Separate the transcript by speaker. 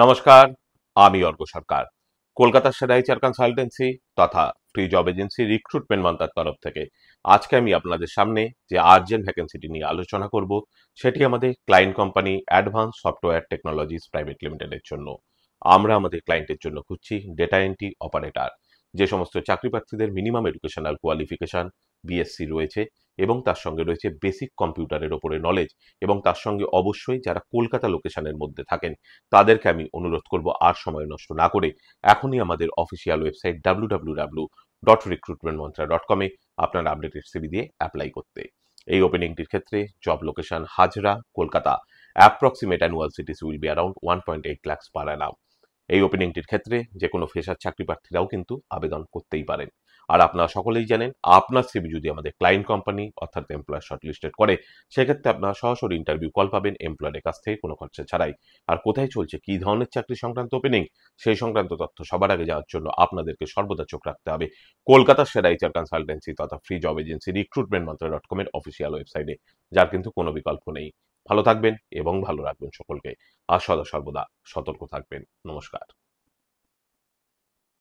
Speaker 1: নমস্কার, আমি অর্ক সরকার। কলকাতার সেরা এইচআর কনসালটেন্সি তথা ফ্রি জব এজেন্সি রিক্রুটমেন্ট মন্ত্রার তরফ থেকে আজকে আমি আপনাদের সামনে যে আর্জেন্ট ভ্যাকেন্সিটি নিয়ে আলোচনা করব সেটি আমাদের client company advance software technologies private লিমিটেডের জন্য। আমরা আমাদের ক্লায়েন্টের জন্য খুঁজছি ডেটা এন্ট্রি অপারেটর। যে সমস্ত চাকরি প্রার্থীদের মিনিমাম এডুকেশনাল কোয়ালিফিকেশন বিএসসি রয়েছে এবং তার সঙ্গে রয়েছে বেসিক কম্পিউটারের ওপরে নলেজ, এবং তার সঙ্গে অবশ্যই যারা কলকাতা লোকেশনের মধ্যে থাকেন তাদেরকে আমি অনুরোধ করব আর সময় নষ্ট না করে এখনই আমাদের অফিসিয়াল ওয়েবসাইট www.recruitmentmantra.com এ আপনার আপডেটেড সিভি দিয়ে অ্যাপ্লাই করতে। এই ওপেনিংটির ক্ষেত্রে job location Hazra, Kolkata. Approximate annual CTC will be around 1.8 lakhs পার অ্যানাম। এই ওপেনিংটির ক্ষেত্রে যে কোনো ফ্রেশার চাকরি প্রার্থীরাও কিন্তু আবেদন করতেই পারেন। আর আপনারা সকলেই জানেন, আপনার সিভি যদি আমাদের ক্লায়েন্ট কোম্পানি অর্থাৎ এমপ্লয়ার শর্টলিস্টেড করে, সেক্ষেত্রে আপনারা সরাসরি ইন্টারভিউ কল পাবেন এমপ্লয়ারের কাছ থেকে কোনো খরচা ছাড়াই। আর কোথায় চলছে, কী ধরনের চাকরি সংক্রান্ত ওপেনিং, সেই সংক্রান্ত তথ্য সবার আগে যাওয়ার জন্য আপনাদেরকে সর্বদা চোখ রাখতে হবে কলকাতার সেরা এইচআর কনসালটেন্সি তথা free job agency recruitment mantra .com এর অফিসিয়াল ওয়েবসাইটে, যার কিন্তু কোনো বিকল্প নেই। ভালো থাকবেন এবং ভালো রাখবেন সকলকে, আর সদা সর্বদা সতর্ক থাকবেন। নমস্কার।